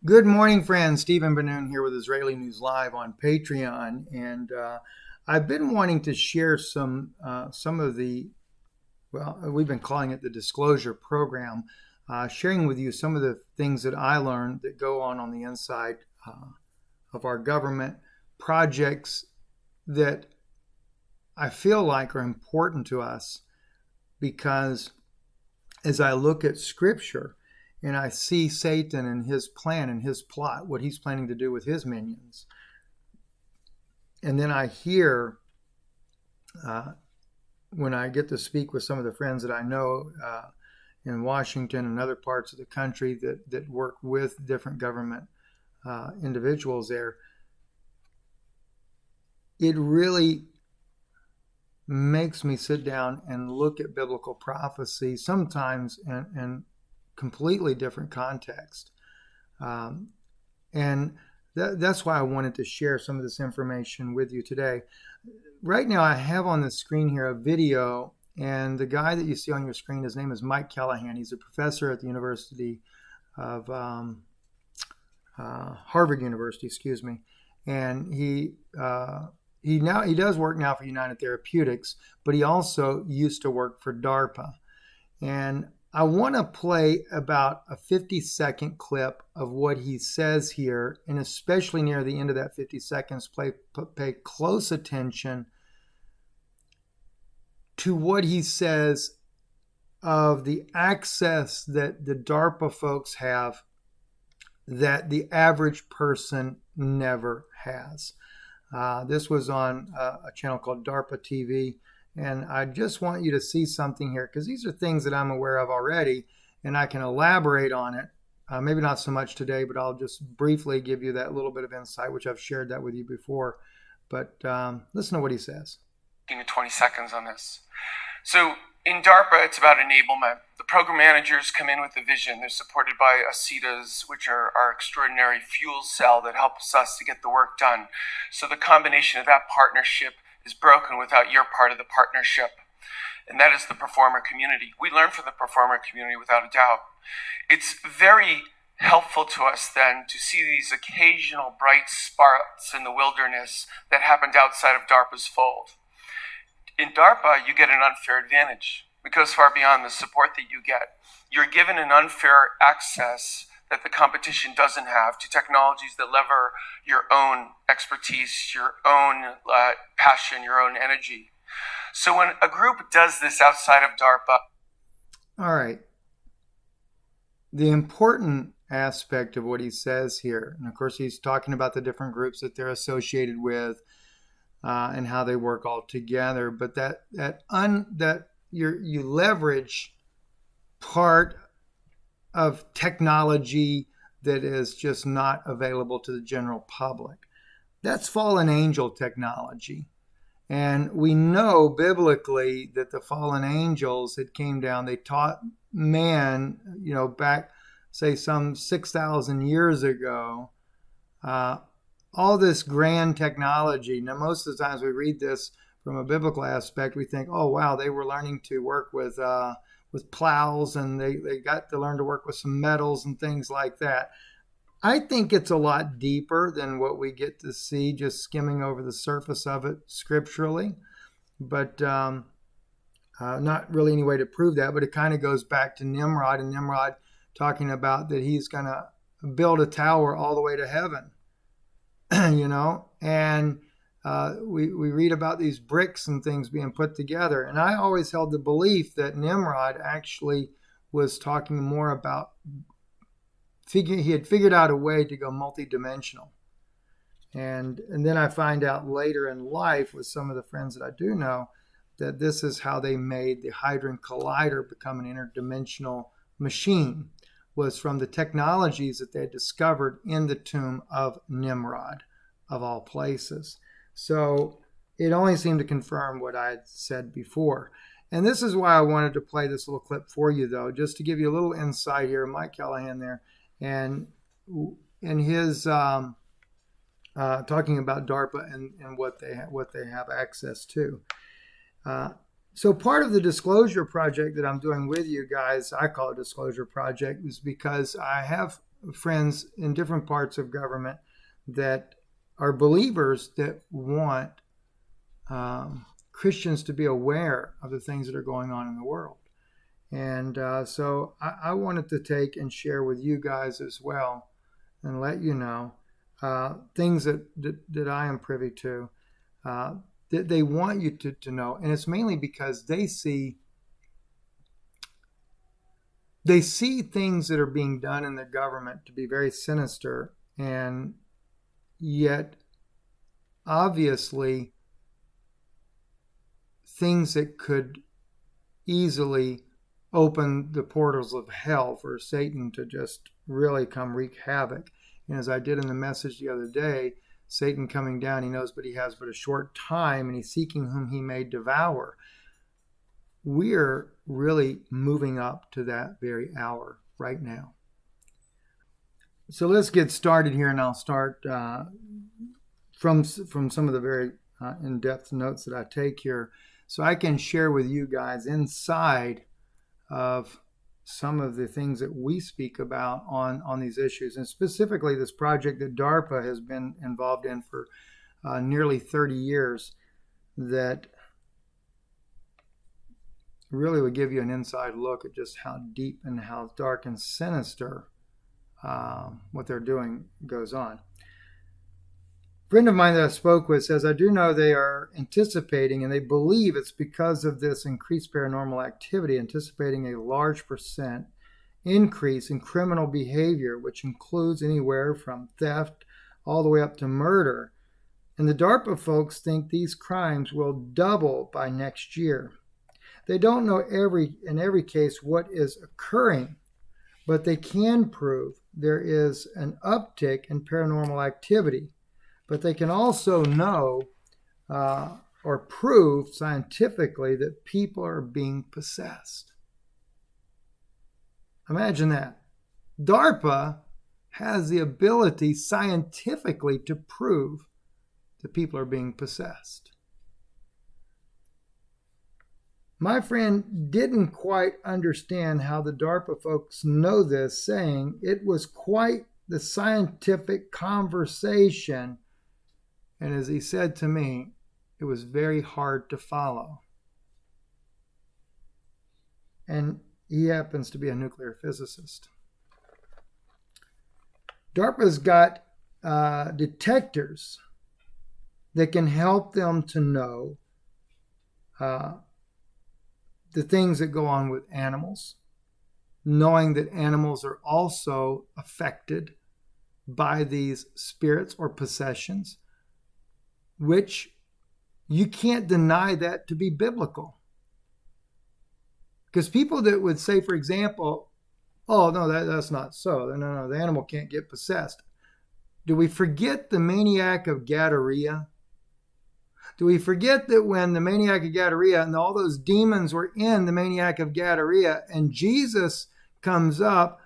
Good morning, friends. Stephen Ben-Nun here with Israeli News Live on Patreon, and I've been wanting to share some of the we've been calling it the disclosure program, sharing with you some of the things that I learned that go on the inside of our government, projects that I feel like are important to us because as I look at Scripture and I see Satan and his plan and his plot, what he's planning to do with his minions. And then I hear, when I get to speak with some of the friends that I know in Washington and other parts of the country that work with different government individuals there, it really makes me sit down and look at biblical prophecy sometimes and completely different context. And that's why I wanted to share some of this information with you today. Right now, I have on the screen here a video, and the guy that you see on your screen, his name is Mike Callahan. He's a professor at the University of Harvard University, excuse me. And he does work now for United Therapeutics, but he also used to work for DARPA. And I want to play about a 50-second clip of what he says here, and especially near the end of that 50 seconds, pay close attention to what he says of the access that the DARPA folks have that the average person never has. This was on a channel called DARPA TV. And I just want you to see something here because these are things that I'm aware of already and I can elaborate on it. Maybe not so much today, but I'll just briefly give you that little bit of insight, which I've shared that with you before. But listen to what he says. 20 seconds on this. So in DARPA, it's about enablement. The program managers come in with a vision. They're supported by ACETAs, which are our extraordinary fuel cell that helps us to get the work done. So the combination of that partnership is broken without your part of the partnership. And that is the performer community. We learn from the performer community without a doubt. It's very helpful to us then to see these occasional bright sparks in the wilderness that happened outside of DARPA's fold. In DARPA, you get an unfair advantage. It goes far beyond the support that you get. You're given an unfair access that the competition doesn't have to technologies that lever your own expertise, your own passion, your own energy. So when a group does this outside of DARPA. All right. The important aspect of what he says here, and of course he's talking about the different groups that they're associated with and how they work all together, but that you leverage part of technology that is just not available to the general public. That's fallen angel technology. And we know biblically that the fallen angels that came down, they taught man, back, say, some 6,000 years ago, all this grand technology. Now, most of the times we read this from a biblical aspect, we think, oh, wow, they were learning to work with plows and they got to learn to work with some metals and things like that. I think it's a lot deeper than what we get to see just skimming over the surface of it scripturally, but not really any way to prove that. But it kind of goes back to Nimrod, and Nimrod talking about that he's going to build a tower all the way to heaven, and we read about these bricks and things being put together. And I always held the belief that Nimrod actually was talking more about he had figured out a way to go multidimensional. And then I find out later in life with some of the friends that I do know that this is how they made the Hadron Collider become an interdimensional machine, was from the technologies that they had discovered in the tomb of Nimrod, of all places. So it only seemed to confirm what I had said before. And this is why I wanted to play this little clip for you, though, just to give you a little insight here. Mike Callahan there, and in his talking about DARPA and what they have access to. So part of the disclosure project that I'm doing with you guys, I call it disclosure project, is because I have friends in different parts of government that are believers that want Christians to be aware of the things that are going on in the world. And so I wanted to take and share with you guys as well and let you know things that I am privy to that they want you to know. And it's mainly because they see things that are being done in the government to be very sinister, and yet obviously things that could easily open the portals of hell for Satan to just really come wreak havoc. And as I did in the message the other day, Satan coming down, he knows but he has but a short time, and he's seeking whom he may devour. We're really moving up to that very hour right now. So let's get started here, and I'll start from some of the very in-depth notes that I take here, so I can share with you guys inside of some of the things that we speak about on these issues, and specifically this project that DARPA has been involved in for nearly 30 years that really would give you an inside look at just how deep and how dark and sinister what they're doing goes on. A friend of mine that I spoke with says, I do know they are anticipating, and they believe it's because of this increased paranormal activity, anticipating a large percent increase in criminal behavior, which includes anywhere from theft all the way up to murder. And the DARPA folks think these crimes will double by next year. They don't know in every case what is occurring, but they can prove there is an uptick in paranormal activity. But they can also know or prove scientifically that people are being possessed. Imagine that. DARPA has the ability scientifically to prove that people are being possessed. My friend didn't quite understand how the DARPA folks know this, saying it was quite the scientific conversation. And as he said to me, it was very hard to follow. And he happens to be a nuclear physicist. DARPA's got detectors that can help them to know the things that go on with animals, knowing that animals are also affected by these spirits or possessions, which you can't deny that to be biblical. Because people that would say, for example, oh, no, that's not so. No, the animal can't get possessed. Do we forget the maniac of Gadara? Do we forget that when the maniac of Gadara and all those demons were in the maniac of Gadara, and Jesus comes up,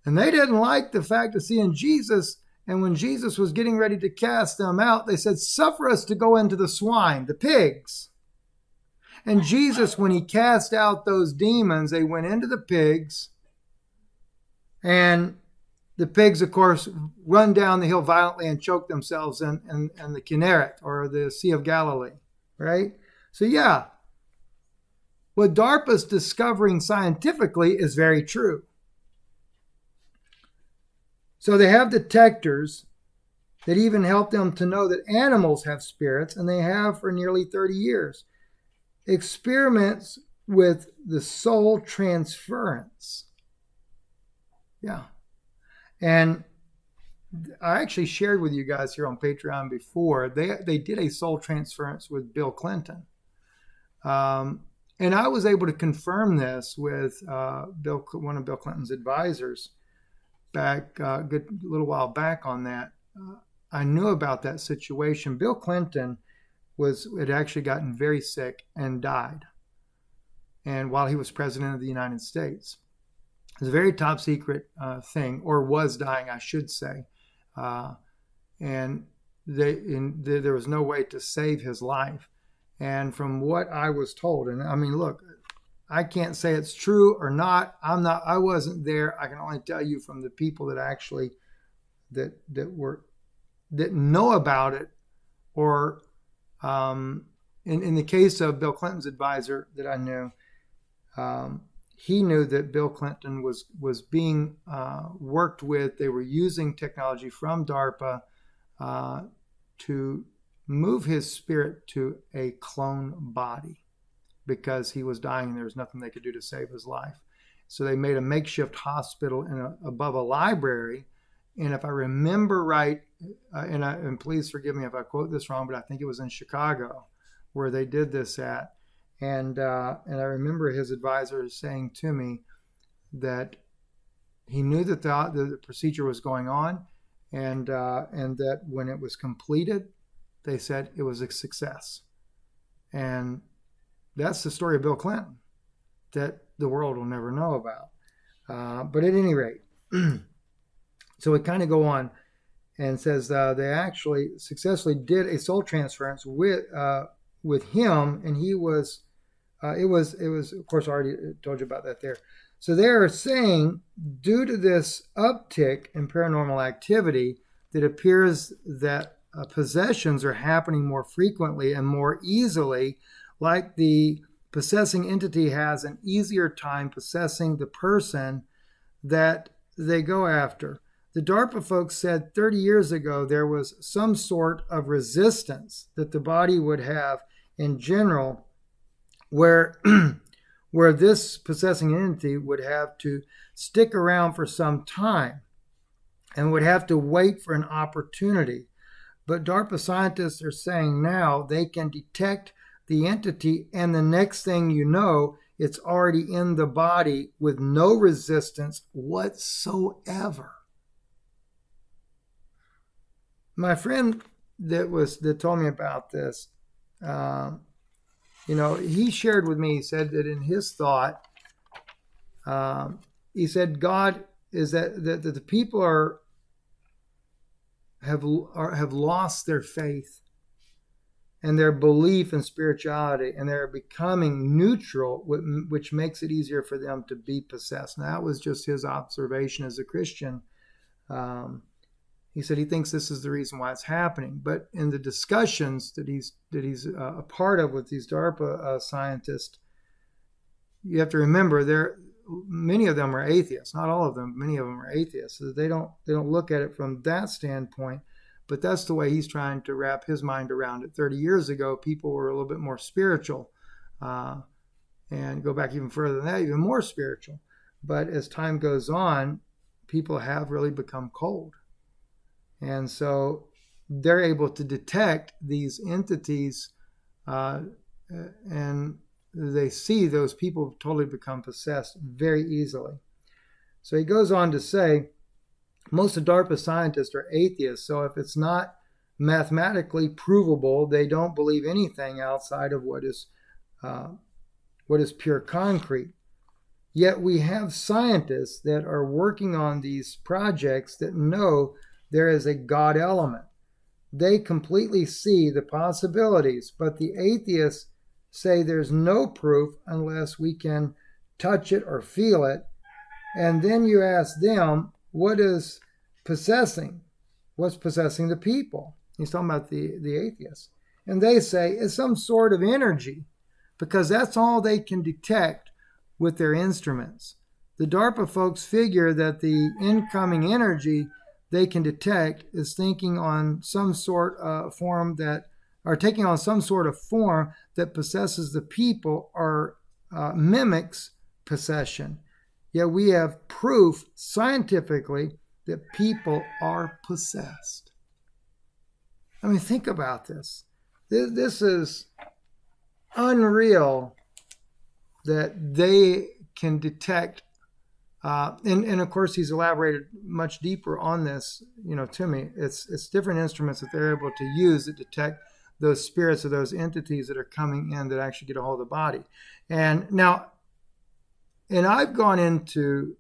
and they didn't like the fact of seeing Jesus, and when Jesus was getting ready to cast them out, they said, suffer us to go into the swine, the pigs. And Jesus, when he cast out those demons, they went into the pigs, and the pigs, of course, run down the hill violently and choke themselves in the Kinneret, or the Sea of Galilee, right? So yeah, what DARPA's discovering scientifically is very true. So they have detectors that even help them to know that animals have spirits, and they have for nearly 30 years. Experiments with the soul transference. Yeah. And I actually shared with you guys here on Patreon before, they did a soul transference with Bill Clinton. And I was able to confirm this with one of Bill Clinton's advisors back a good little while back on that. I knew about that situation. Bill Clinton had actually gotten very sick and died, and while he was president of the United States. It was a very top secret thing, or was dying, I should say. And there was no way to save his life. And from what I was told, and I mean, look, I can't say it's true or not. I wasn't there. I can only tell you from the people that actually that know about it, or in the case of Bill Clinton's advisor that I knew, he knew that Bill Clinton was being worked with. They were using technology from DARPA to move his spirit to a clone body because he was dying and there was nothing they could do to save his life. So they made a makeshift hospital above a library. And if I remember right, and please forgive me if I quote this wrong, but I think it was in Chicago where they did this at. And I remember his advisor saying to me that he knew that the procedure was going on, and that when it was completed, they said it was a success. And that's the story of Bill Clinton that the world will never know about. But at any rate, so we kind of go on and says they actually successfully did a soul transference with him, and he was it was of course, I already told you about that there. So they are saying, due to this uptick in paranormal activity, that appears that possessions are happening more frequently and more easily, like the possessing entity has an easier time possessing the person that they go after. The DARPA folks said 30 years ago there was some sort of resistance that the body would have in general, where this possessing entity would have to stick around for some time and would have to wait for an opportunity. But DARPA scientists are saying now they can detect the entity, and the next thing you know, it's already in the body with no resistance whatsoever. My friend that told me about this, he shared with me, he said that in his thought, he said God is that the people have lost their faith and their belief in spirituality, and they're becoming neutral, which makes it easier for them to be possessed. Now, that was just his observation as a Christian. He said he thinks this is the reason why it's happening. But in the discussions that he's a part of with these DARPA scientists, you have to remember many of them are atheists. Not all of them, many of them are atheists. So they don't look at it from that standpoint. But that's the way he's trying to wrap his mind around it. 30 years ago, people were a little bit more spiritual, and go back even further than that, even more spiritual. But as time goes on, people have really become cold. And so they're able to detect these entities, and they see those people totally become possessed very easily. So he goes on to say, most of DARPA scientists are atheists, so if it's not mathematically provable, they don't believe anything outside of what is pure concrete. Yet we have scientists that are working on these projects that know there is a God element. They completely see the possibilities, but the atheists say there's no proof unless we can touch it or feel it. And then you ask them, what is possessing? What's possessing the people? He's talking about the atheists. And they say it's some sort of energy, because that's all they can detect with their instruments. The DARPA folks figure that the incoming energy they can detect is taking on some sort of form that possesses the people or mimics possession. Yet we have proof scientifically that people are possessed. I mean, think about this. This is unreal that they can detect. And of course, he's elaborated much deeper on this, to me. It's different instruments that they're able to use that detect those spirits or those entities that are coming in that actually get a hold of the body. And I've gone into,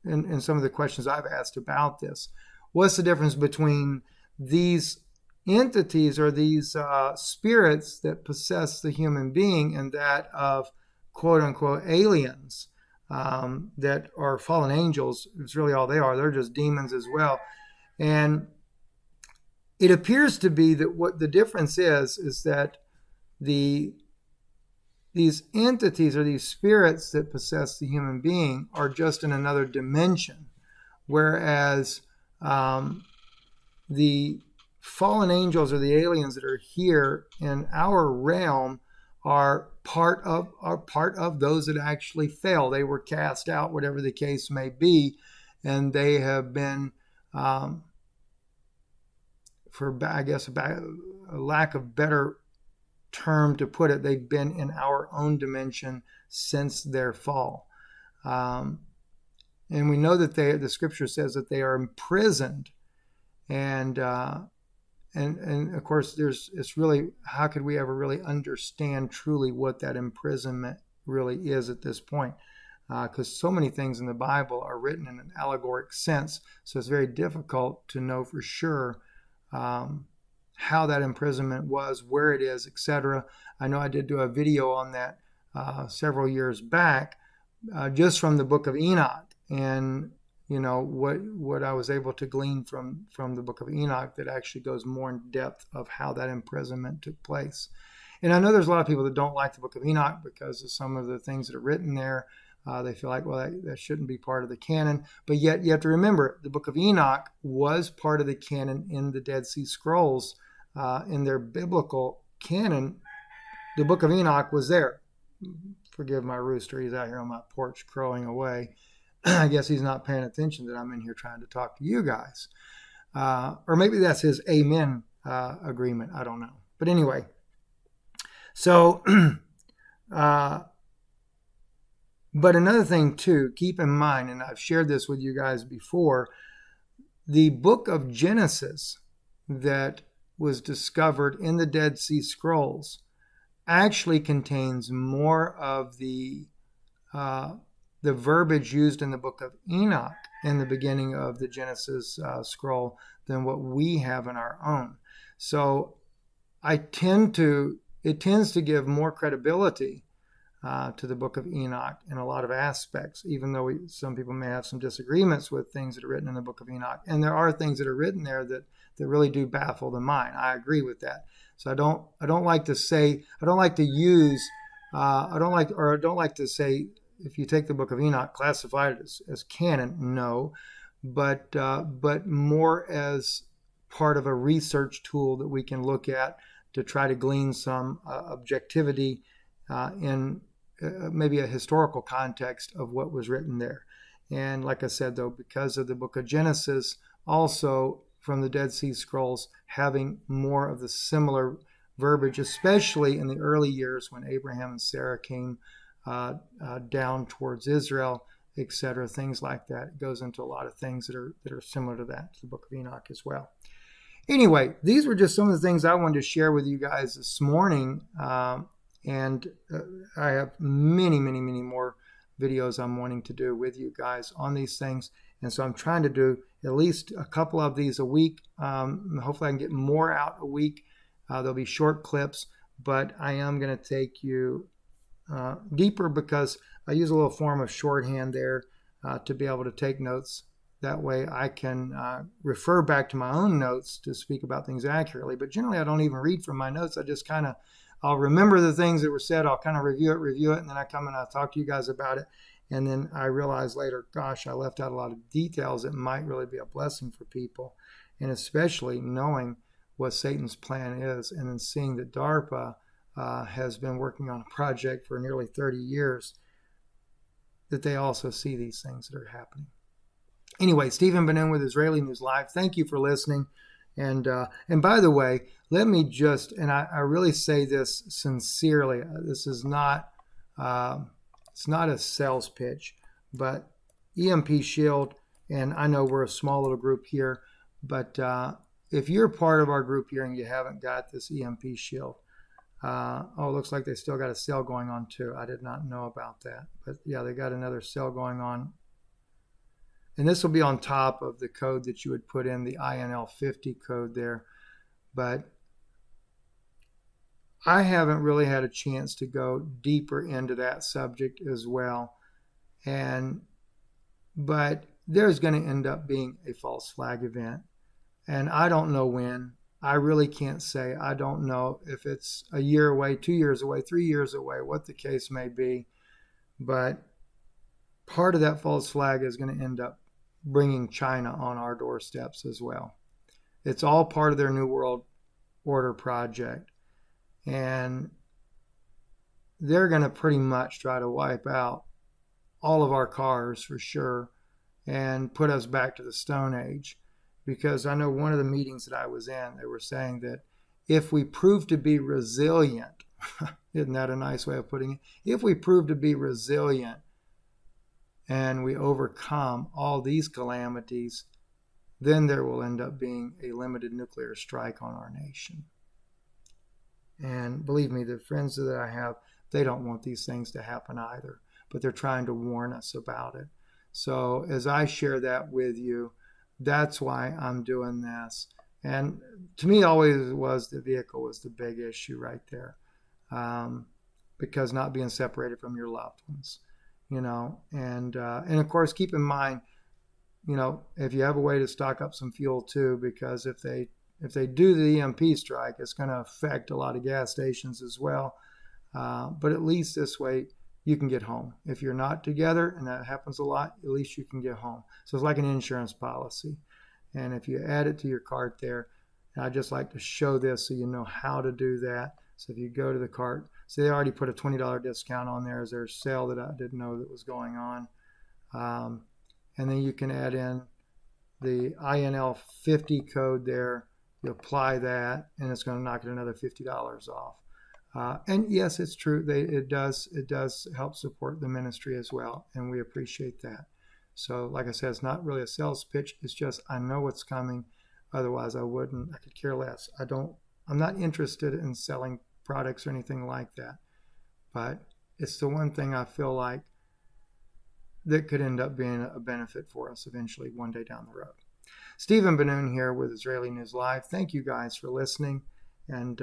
in some of the questions I've asked about this, what's the difference between these entities or these spirits that possess the human being and that of quote unquote aliens that are fallen angels. It's really all they are. They're just demons as well. And it appears to be that what the difference is that these entities or these spirits that possess the human being are just in another dimension, whereas the fallen angels or the aliens that are here in our realm are part of those that actually fell. They were cast out, whatever the case may be, and they have been, for I guess a lack of better term to put it, they've been in our own dimension since their fall. And we know that the scripture says that they are imprisoned. And of course, it's really, how could we ever really understand truly what that imprisonment really is at this point? Because so many things in the Bible are written in an allegoric sense. So it's very difficult to know for sure how that imprisonment was, where it is, etc. I know I did do a video on that several years back, just from the book of Enoch, and what I was able to glean from the book of Enoch that actually goes more in depth of how that imprisonment took place. And I know there's a lot of people that don't like the book of Enoch because of some of the things that are written there. They feel like, well, that shouldn't be part of the canon. But yet you have to remember, the book of Enoch was part of the canon in the Dead Sea Scrolls. In their biblical canon, the book of Enoch was there. Forgive my rooster, he's out here on my porch crowing away. I guess he's not paying attention that I'm in here trying to talk to you guys. Or maybe that's his amen agreement. I don't know. But anyway, so, but another thing too, keep in mind, and I've shared this with you guys before, the book of Genesis that was discovered in the Dead Sea Scrolls actually contains more of the verbiage used in the book of Enoch in the beginning of the Genesis scroll than what we have in our own. So it tends to give more credibility to the book of Enoch in a lot of aspects, even though some people may have some disagreements with things that are written in the book of Enoch. And there are things that are written there that really do baffle the mind. I agree with that. So I don't like to say, I don't like to say, if you take the book of Enoch, classify it as canon, no, but more as part of a research tool that we can look at to try to glean some objectivity in maybe a historical context of what was written there. And like I said, though, because of the book of Genesis, also from the Dead Sea Scrolls, having more of the similar verbiage, especially in the early years when Abraham and Sarah came down towards Israel, etc., things like that. It goes into a lot of things that are similar to that, to the book of Enoch as well. Anyway, these were just some of the things I wanted to share with you guys this morning. And I have many, many, many more videos I'm wanting to do with you guys on these things. And so I'm trying to do at least a couple of these a week. Hopefully I can get more out a week. There'll be short clips, but I am going to take you deeper because I use a little form of shorthand there to be able to take notes. That way I can refer back to my own notes to speak about things accurately. But generally I don't even read from my notes. I just I'll remember the things that were said. I'll kind of review it, and then I come and I'll talk to you guys about it. And then I realize later, gosh, I left out a lot of details that might really be a blessing for people. And especially knowing what Satan's plan is, and then seeing that DARPA has been working on a project for nearly 30 years, that they also see these things that are happening. Anyway, Stephen Ben-Nun with Israeli News Live. Thank you for listening. And by the way, let me just, and I really say this sincerely, this is not, it's not a sales pitch, but EMP Shield, and I know we're a small little group here, but if you're part of our group here and you haven't got this EMP Shield, it looks like they still got a sale going on too. I did not know about that, but yeah, they got another sale going on. And this will be on top of the code that you would put in, the INL50 code there. But I haven't really had a chance to go deeper into that subject as well. And but there's going to end up being a false flag event. And I don't know when. I really can't say. I don't know if it's a year away, 2 years away, 3 years away, what the case may be. But part of that false flag is going to end up bringing China on our doorsteps as well. It's all part of their New World Order project. And they're going to pretty much try to wipe out all of our cars for sure and put us back to the Stone Age. Because I know one of the meetings that I was in, they were saying that if we prove to be resilient, isn't that a nice way of putting it? If we prove to be resilient and we overcome all these calamities, then there will end up being a limited nuclear strike on our nation. And believe me, the friends that I have, they don't want these things to happen either, but they're trying to warn us about it. So as I share that with you, that's why I'm doing this. And to me, it always was the vehicle was the big issue right there, because not being separated from your loved ones, and of course, keep in mind, if you have a way to stock up some fuel too, because if they do the EMP strike, it's going to affect a lot of gas stations as well. But at least this way, you can get home. If you're not together, and that happens a lot, at least you can get home. So it's like an insurance policy. And if you add it to your cart there, I just like to show this so you know how to do that. So if you go to the cart, so they already put a $20 discount on there as their sale that I didn't know that was going on. And then you can add in the INL 50 code there. You apply that, and it's going to knock it another $50 off. And yes, it's true. It does help support the ministry as well, and we appreciate that. So, like I said, it's not really a sales pitch. It's just I know what's coming. Otherwise, I wouldn't. I could care less. I'm not interested in selling products or anything like that. But it's the one thing I feel like that could end up being a benefit for us eventually one day down the road. Stephen Ben-Nun here with Israeli News Live. Thank you guys for listening, and